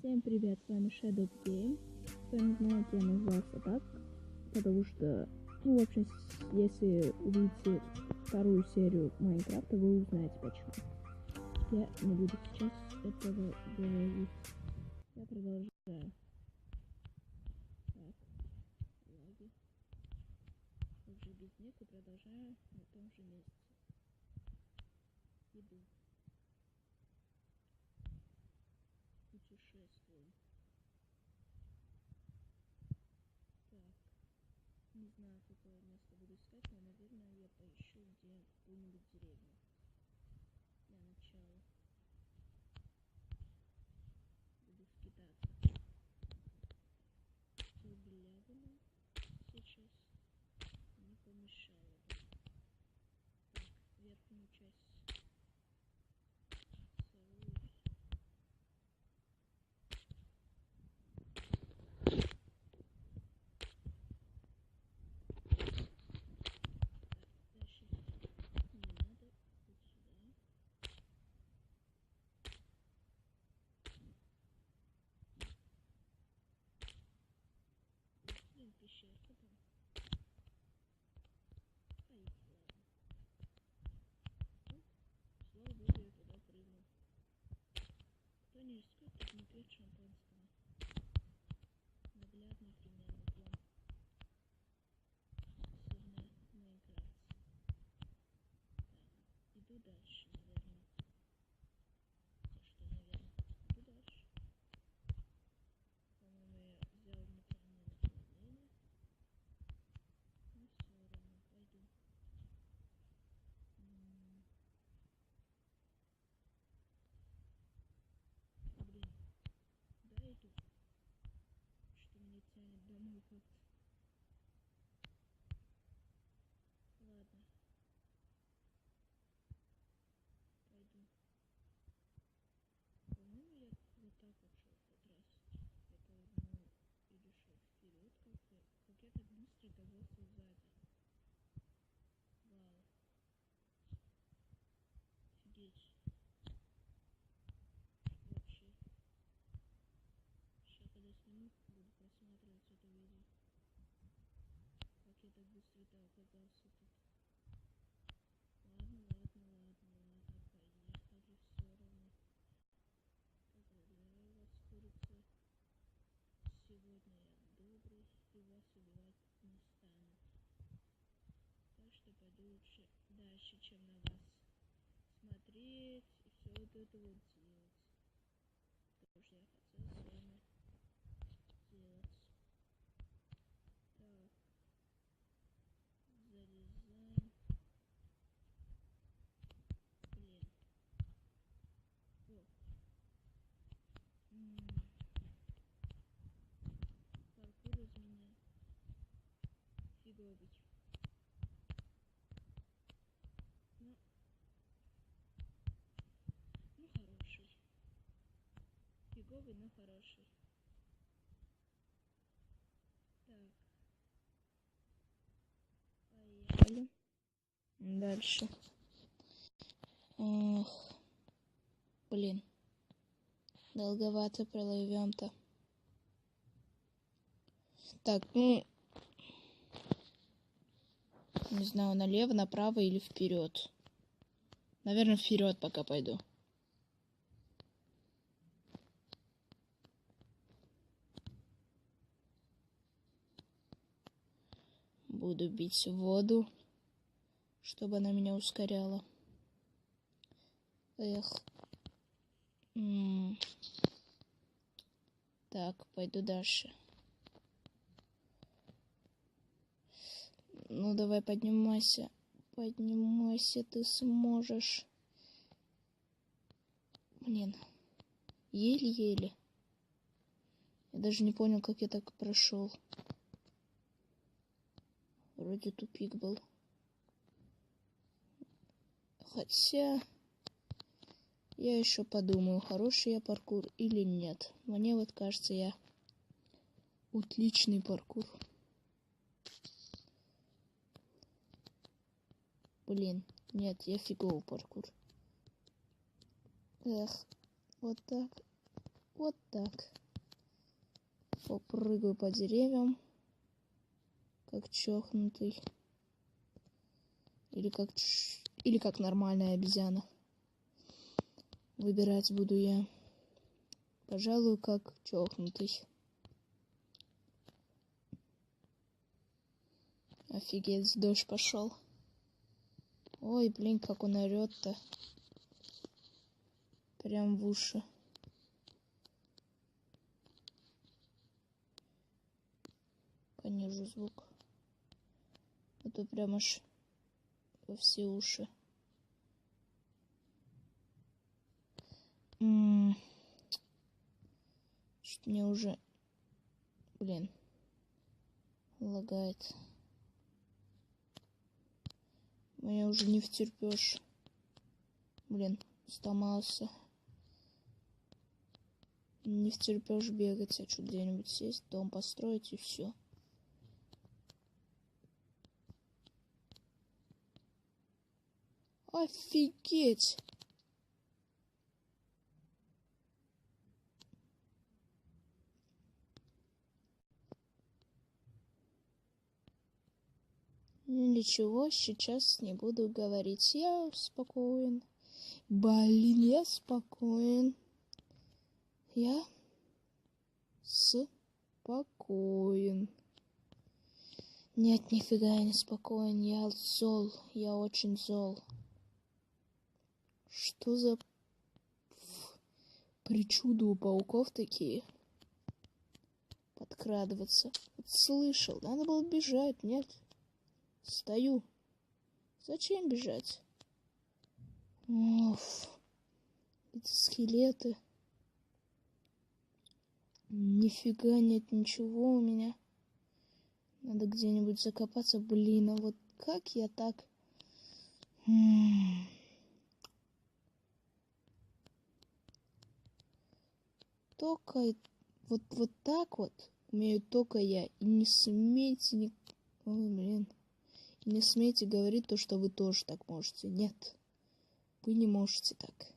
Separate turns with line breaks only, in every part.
Всем привет, с вами Shadow Game. Кто не знает, я назвался так, потому что, в общем, если увидите вторую серию Майнкрафта, вы узнаете почему. Я не буду сейчас этого говорить. Я продолжаю. Так, лаги. Уже без них и продолжаю на том же месте. Иду. Путешествую. Так, не знаю, какое место буду искать, но, наверное, я поищу где какую-нибудь деревню. Для начала. Буду скитаться. Выглядываю сейчас. Не помешало бы. Так, верхнюю часть сорвусь. Дальше не надо. Вот сюда. Блин, пещерка там. Поехали, ладно. Слава богу, я туда прыгнул. Кто не рискует, тот не пьет шампанского. Наглядный примерный план. Сырная Майнкрафт. Так, иду дальше, наверное. Что, наверное, иду дальше. По-моему, я взял неправильное направление. Но все равно пойду. Блин, да иду. Что меня тянет домой как-то. Ладно. Пойду. По-моему, я вот так вот шел в тот раз. Я повернул или шел вперед как-то. Как я так быстро оказался сзади. Вау. Офигеть. Вообще. Сейчас, когда сниму, буду просматривать это видео. Как я так быстро-то оказался тут. Ладно, поехали, все равно. Поздравляю вас, курица. Сегодня я добрый и вас убивать не стану. Так что пойду лучше дальше, чем на вас смотреть и все вот это вот делать. Потому что я хотел с вами делать. Так, залезаем. Блин. О. Паркур из меня фиговый. Ну хороший. Фиговый, но хороший. Так. Поехали. Дальше. Ох. Блин. Долговато проловем-то. Так, не знаю, налево, направо или вперед. Наверное, вперед пока пойду. Буду бить в воду, чтобы она меня ускоряла. Эх. Так, пойду дальше. Ну, давай, поднимайся. Поднимайся, ты сможешь. Блин. Еле-еле. Я даже не понял, как я так прошел. Вроде тупик был. Хотя... Я еще подумаю, хороший я паркур или нет. Мне вот кажется, я отличный паркур. Блин, нет, я фиговый паркур. Эх, вот так. Вот так. Попрыгаю по деревьям, как чокнутый. Или как нормальная обезьяна. Выбирать буду я. Пожалуй, как чокнутый. Офигеть, дождь пошел. Ой, блин, как он орет-то. Прям в уши. Понижу звук. А то прям аж во все уши. Что мне уже... Блин. Лагает. Меня уже не втерпешь. Блин, сломался. Не втерпешь бегать, а что где-нибудь сесть, дом построить и все. Офигеть! Ничего, сейчас не буду говорить. Я спокоен. Блин, я спокоен. Я спокоен. Нет, нифига я не спокоен. Я зол. Я очень зол. Что за причуды у пауков такие? Подкрадываться. Вот слышал, надо было бежать. Нет. Стою. Зачем бежать? Оф. Эти скелеты. Нифига нет ничего у меня. Надо где-нибудь закопаться. Блин, а вот как я так... Только вот так вот умею только я. И не смейте... Ой, блин. И не смейте говорить то, что вы тоже так можете. Нет. Вы не можете так.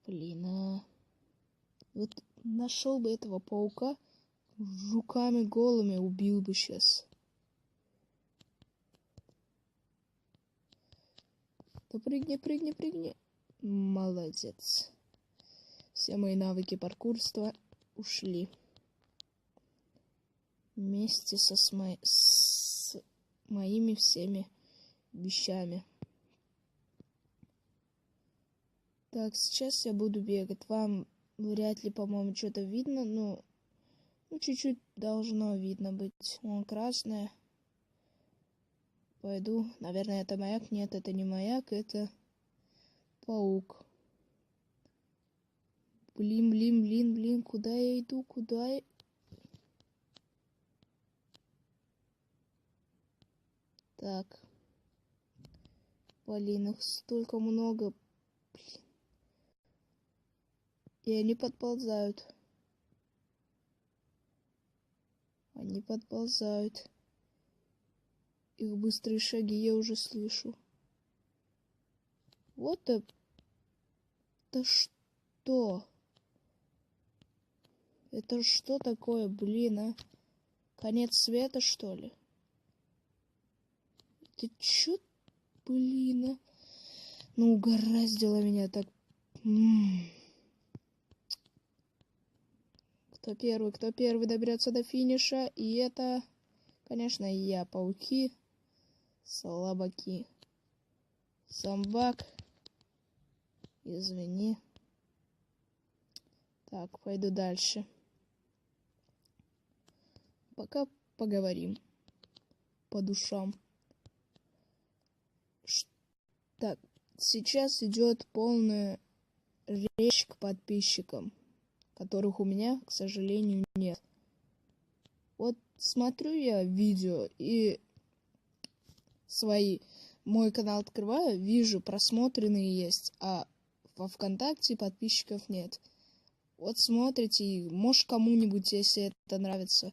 Блин, вот нашел бы этого паука, руками голыми убил бы сейчас. Да прыгни, прыгни, прыгни. Молодец. Все мои навыки паркурства ушли. Вместе с моими всеми вещами. Так, сейчас я буду бегать. Вам вряд ли, по-моему, что-то видно, но чуть-чуть должно видно быть. Вон красное. Пойду. Наверное, это маяк. Нет, это не маяк, это паук. Блин, куда я иду? Куда я... Так. Блин, их столько много. Блин. И они подползают. Они подползают. Их быстрые шаги я уже слышу. Вот это что? Это что такое, блин, а? Конец света, что ли? Ты чё, блин, а? Ну, угораздило меня так. Кто первый доберется до финиша? И это, конечно, я. Пауки, слабаки. Зомбак. Извини. Так, пойду дальше. Пока поговорим по душам. Так, сейчас идет полная речь к подписчикам, которых у меня, к сожалению, нет. Вот смотрю я видео и мой канал открываю, вижу, просмотренные есть, а во ВКонтакте подписчиков нет. Вот смотрите, может кому-нибудь, если это нравится,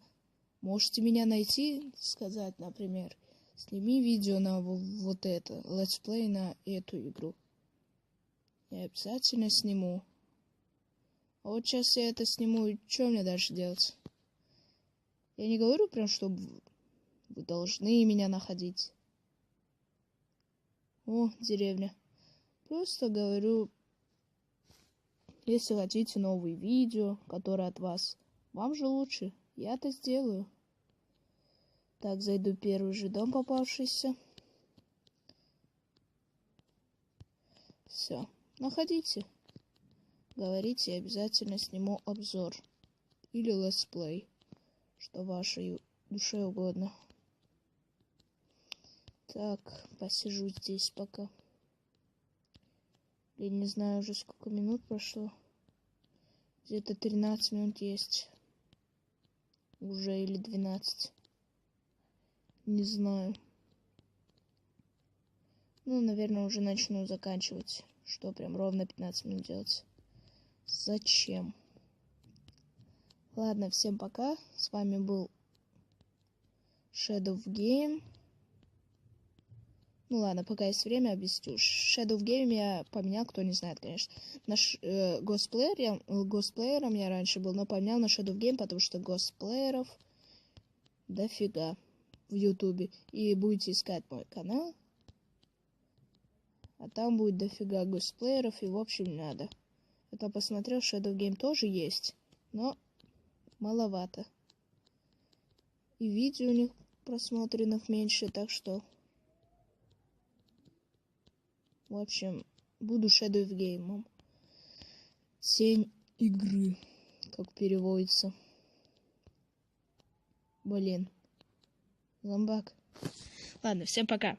можете меня найти, сказать, например, сними видео на вот это, летсплей на эту игру. Я обязательно сниму. А вот сейчас я это сниму, и что мне дальше делать? Я не говорю прям, что вы должны меня находить. О, деревня. Просто говорю, если хотите новые видео, которые от вас, вам же лучше. Я это сделаю. Так, зайду в первый же дом попавшийся. Все, находите. Говорите, я обязательно сниму обзор. Или летсплей. Что вашей душе угодно. Так, посижу здесь пока. Я не знаю уже сколько минут прошло. Где-то 13 минут есть. Уже или 12. Не знаю. Ну, наверное, уже начну заканчивать. Что, прям ровно 15 минут делать? Зачем? Ладно, всем пока. С вами был Shadow Game. Ну ладно, пока есть время, объясню. Shadow Game я поменял, кто не знает, конечно. Наш госплеером я раньше был, но поменял на Shadow Game, потому что госплееров дофига в Ютубе. И будете искать мой канал. А там будет дофига госплееров, и в общем надо. Это посмотрел, Shadow Game тоже есть, но маловато. И видео у них просмотренных меньше, так что... В общем, буду Shadow Game. Тень игры, как переводится. Блин. Зомбак. Ладно, всем пока.